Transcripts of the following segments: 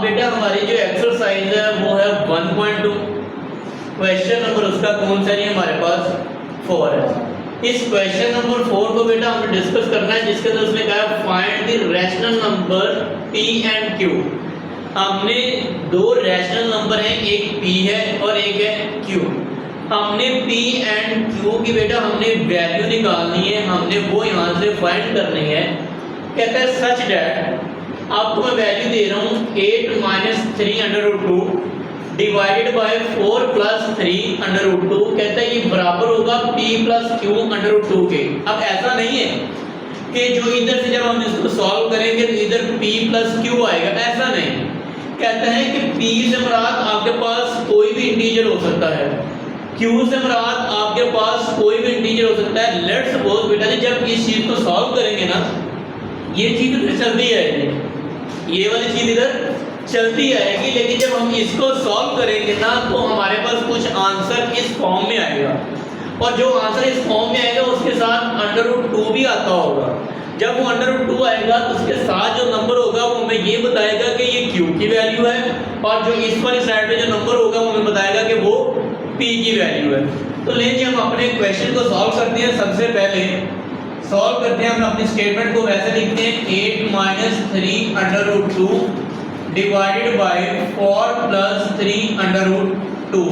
बेटा हमारी जो एक्सरसाइज है वो है 1.2। क्वेश्चन नंबर उसका कौन सा नहीं है हमारे पास 4 है। इस क्वेश्चन नंबर 4 को बेटा हमें डिस्कस करना है, जिसके अंदर उसने कहा find the rational number p and q। हमने दो रैशनल नंबर हैं, एक p है और एक है q। हमने p एंड q की बेटा हमने वैल्यू निकालनी है, हमने वो यहाँ से फाइंड करनी है। कहता है सच दैट, आपको मैं वैल्यू दे रहा हूँ 8 माइनस 3√2 डिवाइडेड बाय 4 प्लस 3√2। कहता है ये बराबर होगा p प्लस q√2 के। अब ऐसा नहीं है कि जो इधर से जब हम इसको सॉल्व करेंगे तो इधर p प्लस q आएगा, ऐसा नहीं। कहता है कि p से मुराद आपके पास कोई भी इंटीजर हो सकता है, q से मुराद आपके पास कोई भी इंटीजर हो सकता है। लेट्स सपोज बेटा जी जब इस चीज को सॉल्व करेंगे ना, ये चीज इधर चलती आएगी, ये वाली चीज इधर चलती आएगी, लेकिन जब हम इसको सॉल्व करेंगे ना तो हमारे पास कुछ आंसर इस फॉर्म में आएगा, और जो आंसर इस फॉर्म में आएगा उसके साथ √2 भी आता होगा। जब वो √2 आएगा तो उसके साथ जो नंबर होगा वो हमें ये बताएगा कि ये q की वैल्यू है, और जो इस वाली साइड पे जो नंबर होगा वो हमें बताएगा कि वो p की वैल्यू है। तो लेकिन हम अपने क्वेश्चन को सॉल्व करते हैं। सबसे पहले सॉल्व करते हैं, हम अपनी स्टेटमेंट को वैसे लिखते हैं 8 माइनस 3√2 डिवाइडेड बाय 4 प्लस 3√2।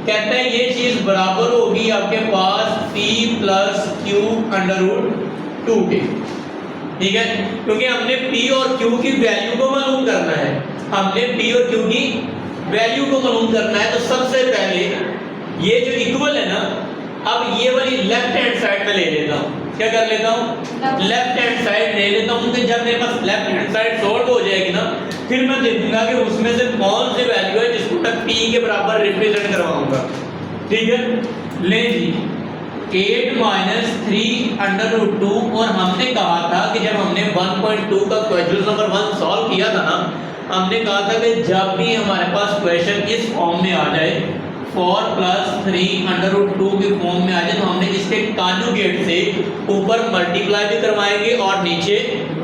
कहता है ये चीज बराबर होगी आपके पास p प्लस q√2 के। ठीक है, क्योंकि हमने p और q की वैल्यू को मालूम करना है, हमने p और q की वैल्यू को मालूम करना है। तो सबसे पहले ये जो इक्वल है ना, अब ये वाली लेफ्ट हैंड साइड में ले लेता हूँ। क्या कर लेता हूँ? लेफ्ट हैंड साइड ले लेता हूँ, कि जब मेरे पास लेफ्ट हैंड साइड सॉल्व हो जाएगी ना, फिर मैं देखूंगा कि उसमें से कौन सी वैल्यू है जिसको मैं p के बराबर रिप्रेजेंट करवाऊंगा। ठीक है, ले जी 8 माइनस 3√2, और हमने कहा था कि जब हमने 1.2 का क्वेश्चन नंबर 1 सॉल्व किया था ना, हमने कहा था कि जब भी हमारे पास क्वेश्चन इस फॉर्म में आ जाए, 4 प्लस 3√2 के फॉर्म में आ जाए, तो हमने इसके कॉन्जुगेट से ऊपर मल्टीप्लाई भी करवाएंगे और नीचे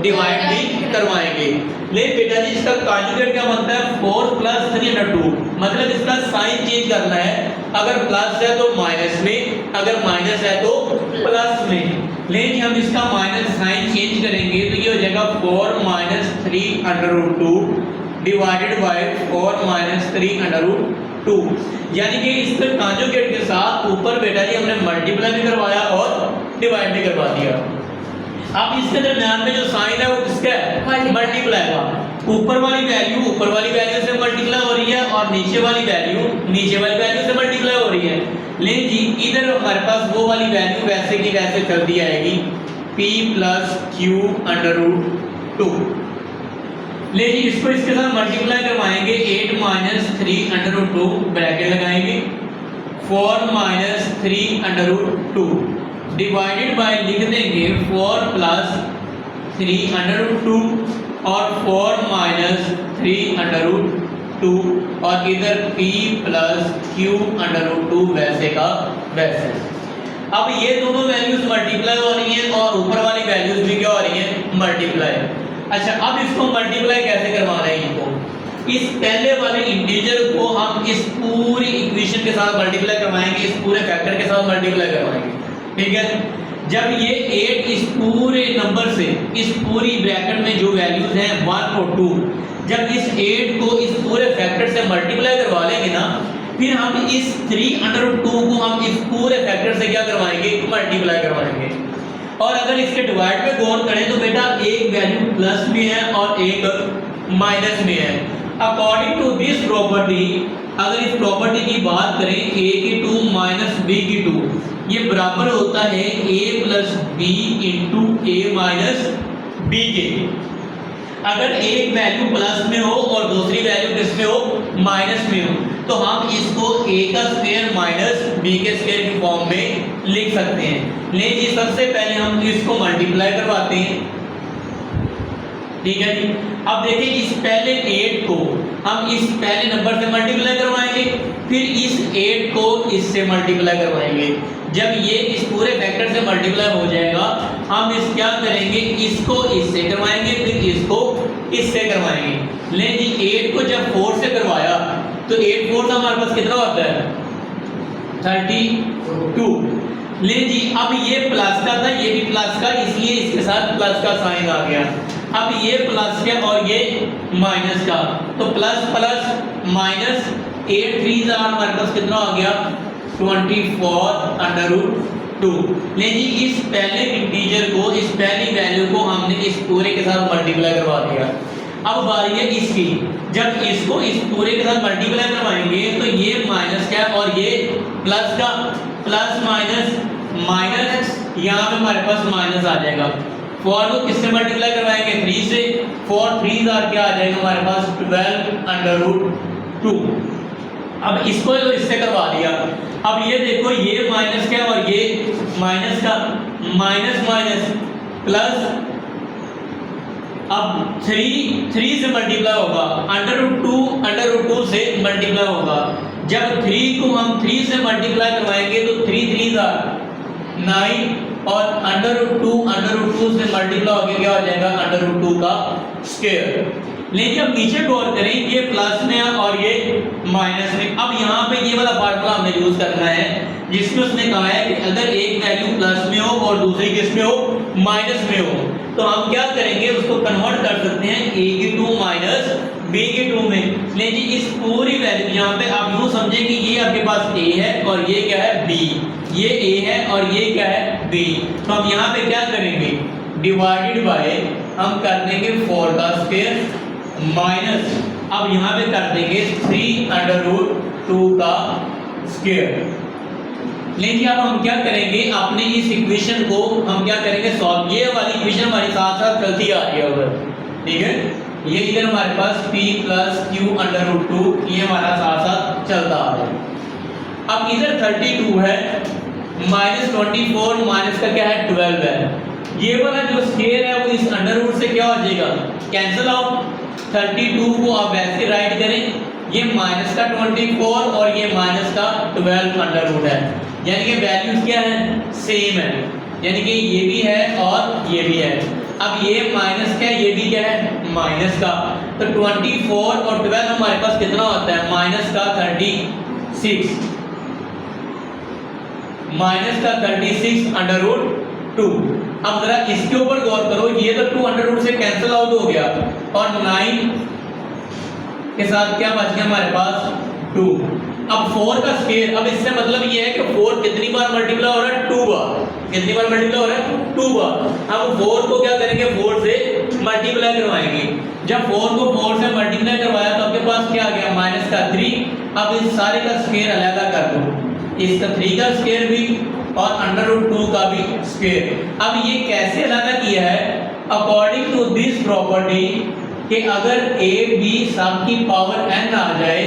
डिवाइड भी करवाएंगे। लेकिन बेटा जी इसका कॉन्जुगेट क्या बनता है? 4 प्लस 3√2, मतलब इसका साइन चेंज करना है। अगर प्लस है तो माइनस में, अगर माइनस है तो प्लस में। लेकिन हम इसका माइनस साइन चेंज करेंगे तो ये हो जाएगा 4 माइनस 3√2 डिवाइडेड बाय 4 माइनस 3√2। यानी कि इसके कॉन्जुगेट के साथ ऊपर बेटा जी हमने मल्टीप्लाई भी करवाया और डिवाइड भी करवा दिया। अब इसके दरमियान में जो साइन है वो किसका है? मल्टीप्लाई का। ऊपर वाली वैल्यू से मल्टीप्लाई हो रही है, और नीचे वाली वैल्यू से मल्टीप्लाई हो रही है। लेकिन जी इधर हमारे पास वो वाली वैल्यू वैसे की वैसे चलती आएगी, p प्लस q√2। ले जी इसको इसके साथ मल्टीप्लाई करवाएंगे, 8 माइनस 3√2 ब्रैकेट लगाएंगे, 4 माइनस 3√2 डिवाइडेड बाय लिख देंगे 4 प्लस 3√2 और 4 माइनस 3√2, और इधर p प्लस q√2 वैसे का वैसे। अब ये दोनों वैल्यूज मल्टीप्लाई हो रही हैं और ऊपर वाली वैल्यूज भी क्या हो रही हैं? मल्टीप्लाई। अच्छा, अब इसको मल्टीप्लाई कैसे करवाना है? इनको इस पहले वाले इंटीजर को हम इस पूरी इक्वेशन के साथ मल्टीप्लाई करवाएंगे, इस पूरे फैक्टर के साथ मल्टीप्लाई करवाएंगे। ठीक है, जब ये 8 इस पूरे नंबर से, इस पूरी ब्रैकेट में जो वैल्यूज हैं 1 और 2, जब इस 8 को इस पूरे फैक्टर से मल्टीप्लाई करवा लेंगे ना, फिर हम इस 3√2 को हम इस पूरे फैक्टर से क्या करवाएंगे? मल्टीप्लाई करवाएंगे। और अगर इसके डिवाइड पे गौर करें तो बेटा एक वैल्यू प्लस में है और एक माइनस में है। अकॉर्डिंग टू दिस प्रॉपर्टी, अगर इस प्रॉपर्टी की बात करें a की 2 माइनस b की 2, ये बराबर होता है a plus b into a minus b के। अगर एक वैल्यू प्लस में हो और दूसरी वैल्यू किस में हो? माइनस में हो, तो हम इसको a का स्क्वायर माइनस b के स्क्वायर की फॉर्म में लिख सकते हैं। लेकिन सबसे पहले हम इसको मल्टीप्लाई करवाते हैं। ठीक है जी, अब देखिए इस पहले 8 को हम इस पहले नंबर से मल्टीप्लाई करवाएंगे, फिर इस 8 को इससे मल्टीप्लाई करवाएंगे। जब ये इस पूरे फैक्टर से मल्टीप्लाई हो जाएगा, हम इस क्या करेंगे? इसको इससे करवाएंगे, फिर इसको इससे करवाएंगे। लेकिन 8 को जब 8 4 हमारे पास कितना होता है 32। ले जी, अब ये प्लस का था, ये भी प्लस का, इसलिए इसके साथ प्लस का साइन आ गया। अब ये प्लस का और ये माइनस का, तो प्लस प्लस माइनस 8 3 हमारे पास कितना आ गया 24/2। ले जी, इस पहले इंटीजर को, इस पहली वैल्यू को हमने इस पूरे के साथ मल्टीप्लाई करवा दिया। अब बारी है इसकी, जब इसको इस पूरे के साथ मल्टीप्लाई करवाएंगे तो ये माइनस का और ये प्लस का, प्लस माइनस माइनस, यहाँ पे हमारे पास माइनस आ जाएगा। 4 को किससे मल्टीप्लाई करवाएंगे 3 से, 4 3 क्या आ जाएगा हमारे पास 12/2। अब इसको तो इससे करवा दिया। अब ये देखो, ये माइनस क्या और ये माइनस का, माइनस माइनस प्लस, अब 3 से मल्टीप्लाई होगा, √2 से मल्टीप्लाई होगा। जब 3 को हम 3 से मल्टीप्लाई करवाएंगे तो 3 3 9 और √2 से मल्टीप्लाई होकर क्या हो जाएगा √2 का स्क्वायर। लेकिन अब नीचे गौर करें, ये प्लस में है और ये माइनस में। अब यहाँ पे ये वाला फार्मूला हमने यूज करना है जिसमें उसने कहा है कि अगर एक वैल्यू प्लस में हो और दूसरी किस में हो माइनस में हो, तो हम क्या करेंगे उसको कन्वर्ट कर सकते हैं a की 2 माइनस b की 2 में। ले जी, इस पूरी वैल्यू यहाँ पे आप यूँ समझें कि ये आपके पास a है और ये क्या है b, ये a है और ये क्या है b। तो हम यहाँ पे क्या करेंगे, डिवाइडेड बाय हम कर देंगे 4 का स्क्वायर माइनस, अब यहाँ पे कर देंगे 3/2 का स्क्वायर। लेकिन अब हम क्या करेंगे, अपने इस इक्वेशन को हम क्या करेंगे सॉल्व। ये वाली इक्वेशन हमारे साथ साथ चलती आ रही है उधर, ठीक है। ये इधर हमारे पास p + q/2 ये हमारा साथ साथ चलता आ रहा है। अब इधर 32 है, -24 माइनस का क्या है 12 है। ये वाला जो स्क्वायर है वो इस अंडर से क्या हो जाएगा कैंसिल आउट। 32 को आप वैसे राइट करें, ये माइनस का 24 और ये माइनस का 12 है, यानी कि वैल्यूज क्या है सेम है, यानी कि ये भी है और ये भी है। अब ये माइनस का है, ये भी क्या है माइनस का, तो 24 और 12 हमारे पास कितना होता है माइनस का 36, माइनस का 36/2। अब जरा इसके ऊपर गौर करो, ये तो 2 से कैंसिल आउट हो गया और 9 के साथ क्या बच गया हमारे पास 2। अब 4 का स्क्वायर, अब इससे मतलब ये है कि 4 कितनी बार मल्टीप्लाई हो रहा है 2 बार, कितनी बार मल्टीप्लाई हो रहा है 2 बार। अब 4 को क्या करेंगे 4 से मल्टीप्लाई करवाएंगे। जब 4 को 4 से मल्टीप्लाई करवाया तो आपके पास क्या आ गया माइनस का 3। अब इस सारे का स्क्वायर अलग कर दो, इसका 3 का स्क्वायर भी और √2 का भी स्क्वायर। अब ये कैसे अलग किया है, अकॉर्डिंग टू दिस प्रॉपर्टी कि अगर a b सब की पावर n आ जाए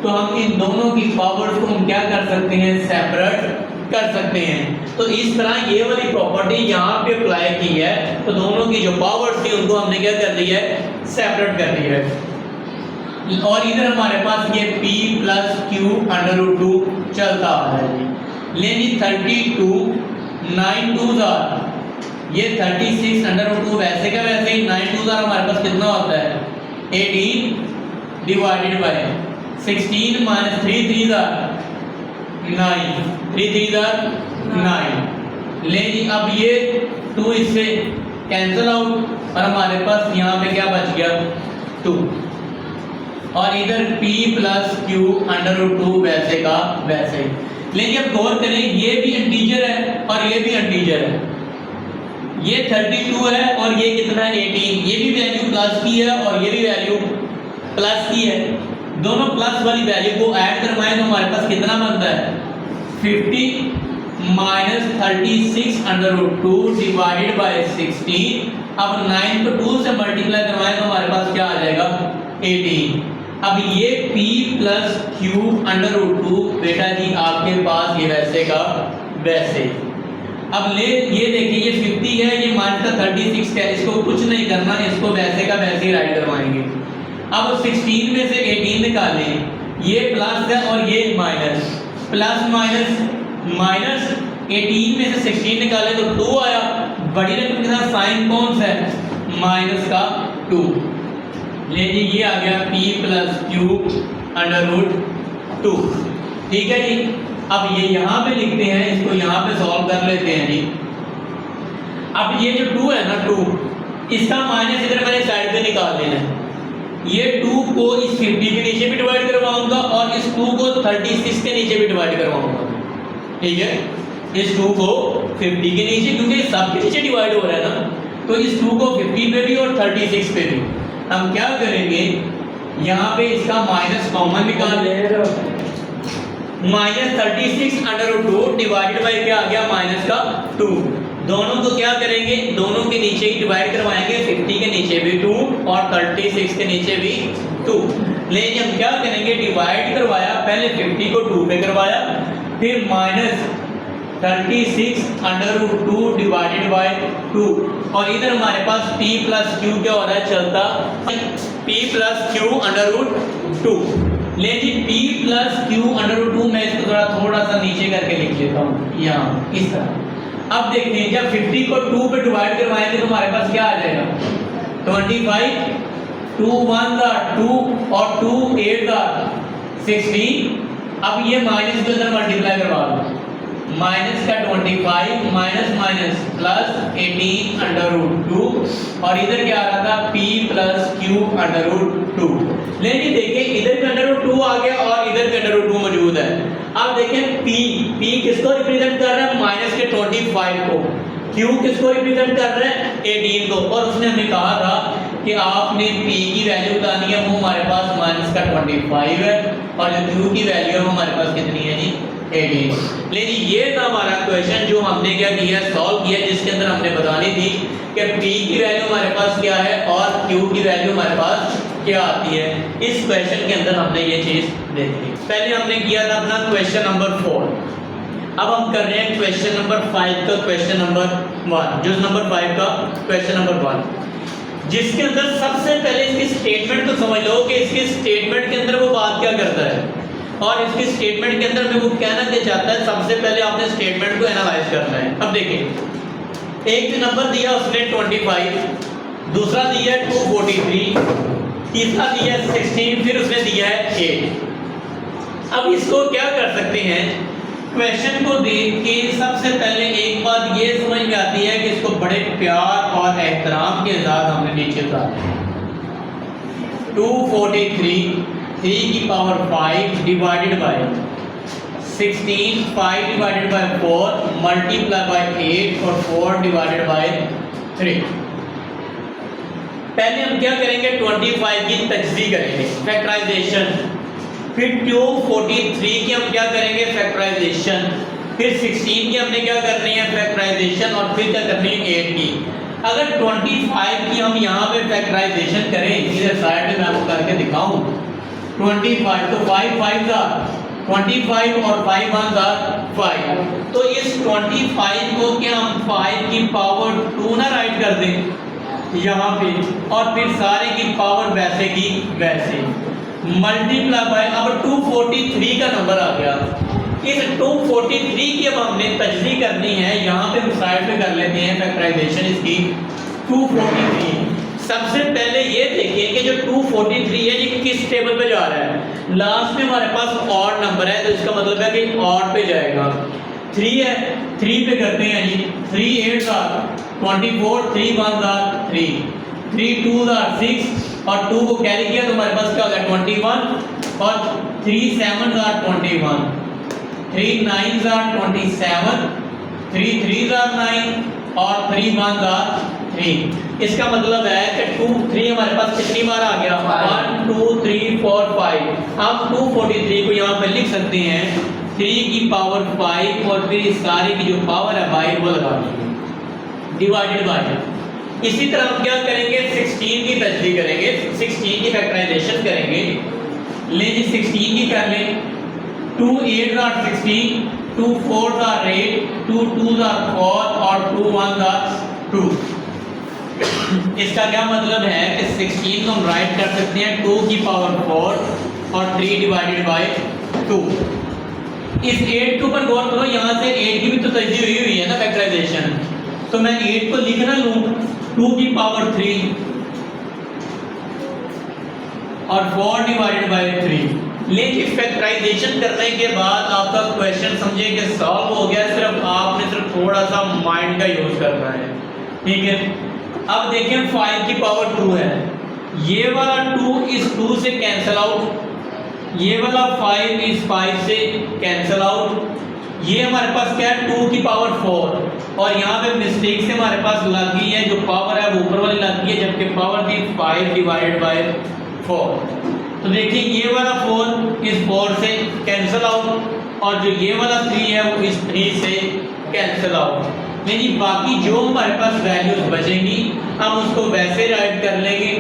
तो हम इन दोनों की पावर्स को हम क्या कर सकते हैं सेपरेट कर सकते हैं। तो इस तरह ये वाली प्रॉपर्टी यहाँ पे अप्लाई की है, तो दोनों की जो पावर्स थी उनको हमने क्या कर दिया है सेपरेट कर दिया है। और इधर हमारे पास ये p + q/2 चलता आ रहा है। लेकिन 32 9 2 ये 36/2 वैसे का वैसे ही 9 2 हमारे पास कितना होता है 18 डिवाइडेड बाय 16 माइनस 3 3 9 3 3 9। ले जी, अब ये 2 इससे कैंसिल आउट और हमारे पास यहाँ पे क्या बच गया 2 और इधर p + q/2 वैसे का वैसे ही। लेकिन अब गौर करें, ये भी इंटीजर है और ये भी इंटीजर है, ये 32 है और ये कितना है 18, ये भी वैल्यू प्लस की है और ये भी वैल्यू प्लस की है। दोनों प्लस वाली वैल्यू को ऐड करवाएं तो हमारे पास कितना बनता है 50 माइनस 36/2 डिवाइडेड बाय 16। अब 9 को 2 से मल्टीप्लाई करवाएं तो हमारे पास क्या आ जाएगा 18। अब ये p + q/2 बेटा जी आपके पास ये वैसे का वैसे। अब ले ये देखिए, ये 50 है, ये माइनस का 36 है, इसको कुछ नहीं करना, इसको वैसे का वैसे ही राइट करवाएंगे। अब 16 में से 18 निकालें, ये प्लस है और ये माइनस, प्लस माइनस माइनस 18 में से 16 निकाले तो 2 आया, बड़ी रकम के साथ साइन कौन सा है माइनस का 2। ले जी, ये आ गया p + q/2 2। ठीक है जी। अब ये यहाँ पे लिखते हैं, इसको यहाँ पे सॉल्व कर लेते हैं जी। अब ये जो 2 है ना 2, इसका माइनस इधर मैंने साइड पे निकाल देना है। ये 2 को इस 50 के नीचे भी डिवाइड करवाऊंगा और इस 2 को 36 के नीचे भी डिवाइड करवाऊंगा। ठीक है, इस 2 को 50 के नीचे, क्योंकि सब के नीचे डिवाइड हो रहा है ना, तो इस 2 को 50 पे भी और 36 पे भी। हम क्या करेंगे, यहाँ पे इसका माइनस कॉमन निकाल ले, -36/2 डिवाइडेड बाई क्या आ गया, माइनस का 2। दोनों को क्या करेंगे, दोनों के नीचे ही डिवाइड करवाएंगे, 50 के नीचे भी 2 और 36 के नीचे भी 2। लेकिन हम क्या करेंगे, डिवाइड करवाया, पहले 50 को 2 पे करवाया, फिर -36/2 डिवाइडेड बाय 2, और इधर हमारे पास p प्लस क्यू क्या हो रहा है, चलता p प्लस क्यू/2। लेकिन p प्लस क्यू/2 मैं इसको थोड़ा सा नीचे करके लिख लेता हूँ यहाँ इस तरह। अब देखते हैं, जब 50 को 2 पे डिवाइड करवाएंगे तो हमारे पास क्या आ जाएगा, 25, 2 1 2 और 2 8 16। अब ये माइनस के अंदर मल्टीप्लाई करवा दो, माइनस का 25 माइनस माइनस प्लस 18/2, और इधर क्या आ रहा था, p प्लस क्यू/2। लेकिन देखिए इधर का √2 आ गया और इधर का √2 मौजूद है। अब देखें p किसको रिप्रेजेंट कर रहा है, माइनस के 25 को, q किसको रिप्रेजेंट कर रहा है, 18 को। और उसने हमें कहा था कि आपने p की वैल्यू बतानी है, वो हमारे पास माइनस का 25 है, और जो q की वैल्यू है वो हमारे पास कितनी है जी, 18। लेकिन ये था हमारा क्वेश्चन जो हमने क्या किया, सॉल्व किया, जिसके अंदर हमने बतानी थी कि p की वैल्यू हमारे पास क्या है और q की वैल्यू हमारे पास क्या आती है। इस क्वेश्चन के अंदर हमने ये चीज देखी। पहले हमने किया था अपना क्वेश्चन नंबर 4, अब हम कर रहे हैं क्वेश्चन नंबर 5 का क्वेश्चन नंबर 1, जो नंबर 5 का क्वेश्चन नंबर 1, जिसके अंदर सबसे पहले इसकी स्टेटमेंट तो समझ लो कि इसकी स्टेटमेंट के अंदर वो बात क्या करता है, और इसकी स्टेटमेंट के अंदर में वो कहना क्या चाहता है। सबसे पहले आपने स्टेटमेंट को एनालाइज करना है। अब देखिए, एक नंबर दिया उसने 25, दूसरा दिया है 243, तीसरा दिया है 16, फिर उसने दिया है 8। अब इसको क्या कर सकते हैं, क्वेश्चन को देख के सबसे पहले एक बात ये समझ में आती है कि इसको बड़े प्यार और एहतराम के साथ हमने नीचे उतारा। 243 3 की power 5 divided by 16, 5 divided by 4 multiply by 8 और 4 डिवाइडेड बाय 3। पहले हम क्या करेंगे, 25 की तजज़ीह करेंगे, फैक्टराइजेशन, फिर 243 की हम क्या करेंगे, फैक्टराइजेशन, फिर 16 की हमने क्या करनी है, फैक्टराइजेशन, और फिर क्या करनी है 8 की। अगर 25 की हम यहाँ पे फैक्टराइजेशन करें, इधर साइड में मैं आपको करके दिखाऊं, 25 तो 5 5 25 और 5 1 5, तो इस 25 को क्या हम 5 की पावर 2 ना राइट कर दें यहाँ पे, और फिर सारे की पावर वैसे की वैसे मल्टीप्लाई बाय, अब 243 का नंबर आ गया। इस 243 की अब हमने तजज़ीह करनी है, यहाँ पे हम साइड पे कर लेते हैं फैक्टराइजेशन इसकी। 243 सबसे पहले ये देखिए कि जो 243 है ये किस टेबल पे जा रहा है, लास्ट में हमारे पास ऑड नंबर है, तो इसका मतलब है कि ऑड पे जाएगा। 3 है, 3 पे करते हैं जी, 3 8 24, 3 1 3, 3 2 6, और 2 को कैरी किया तो हमारे पास क्या हो गया 21, और 3 7 21, 3 9 27, 3 3 9, और 3 1 3। इसका मतलब है कि 2 3 हमारे पास कितनी बार आ गया, 1 2 3 4 5। हम 243 को यहाँ पे लिख सकते हैं 3 की पावर 5, और फिर इस सारे की जो पावर है बाई वो लगा देंगे, डिवाइडेड बाय। इसी तरह हम क्या करेंगे, 16 की तजज़ीह करेंगे, 16 की फैक्टराइजेशन करेंगे। ले जी 16 की कर लें, 2 8 16, 2 4 8, 2 2 4, और 2 1 2। इसका क्या मतलब है कि 16 को हम राइट कर सकते हैं 2 की पावर 4 और 3 डिवाइडेड बाय 2। इस 8 के ऊपर गौर करो, यहाँ से 8 की भी तो तजज़ीह हुई है ना फैक्टराइजेशन, तो मैं 8 को लिखना लूँ 2 की पावर 3 और 4 डिवाइडेड बाय 3। लेकिन फैक्टराइजेशन करने के बाद आपका क्वेश्चन समझे कि सॉल्व हो गया, सिर्फ आपने सिर्फ थोड़ा सा माइंड का यूज करना है, ठीक है। अब देखें 5 की पावर 2 है, ये वाला 2 इस 2 से कैंसिल आउट, ये वाला 5 इस 5 से कैंसिल आउट, ये हमारे पास क्या है 2 की पावर 4, और यहाँ पे मिस्टेक से हमारे पास लग गई है, जो पावर है वो ऊपर वाली लग गई है, जबकि पावर थी 5 डिवाइडेड बाय 4। तो देखिए ये वाला 4 इस 4 से कैंसिल आउट, और जो ये वाला 3 है वो इस 3 से कैंसिल आउट। यानी बाकी जो हमारे पास वैल्यूज बचेंगी हम उसको वैसे राइट कर लेंगे,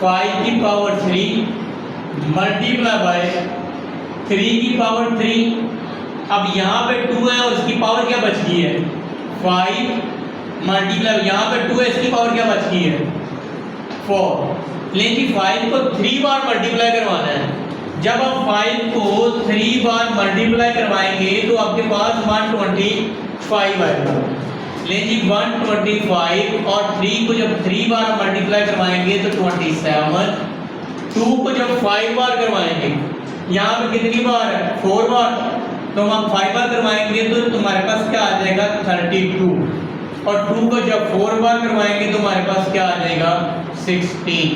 5 की पावर 3 मल्टीप्लाई बाय 3 की पावर 3। अब यहाँ पे 2 है और इसकी पावर क्या बच गई है 5 मल्टीप्लाई, यहाँ पे 2 है, इसकी पावर क्या बच गई है 4। लेकिन 5 को 3 बार मल्टीप्लाई करवाना है। जब आप 5 को 3 बार मल्टीप्लाई करवाएंगे तो आपके पास 125 आएगा। लेकिन 125 और 3 को जब 3 बार मल्टीप्लाई करवाएंगे तो 27, 2 को जब 5 बार करवाएंगे, यहाँ पे कितनी बार है 4 बार, तो हम 5 बार करवाएंगे तो तुम्हारे पास क्या आ जाएगा 32, और 2 को जब 4 बार करवाएंगे तो हमारे पास क्या आ जाएगा 16।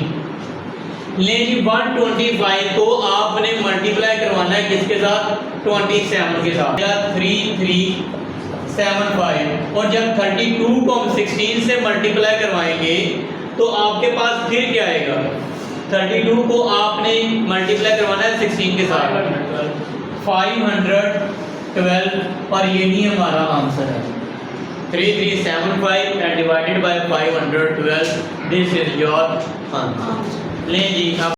लेकिन 125 को आपने मल्टीप्लाई करवाना है किसके साथ 27 के साथ, 3375, और जब 32 को हम 16 से मल्टीप्लाई करवाएंगे तो आपके पास फिर क्या आएगा, 32 को आपने मल्टीप्लाई करवाना है 16 के साथ 512, और यही हमारा आंसर है 3375 and divided by 512, this is your answer। लें जी।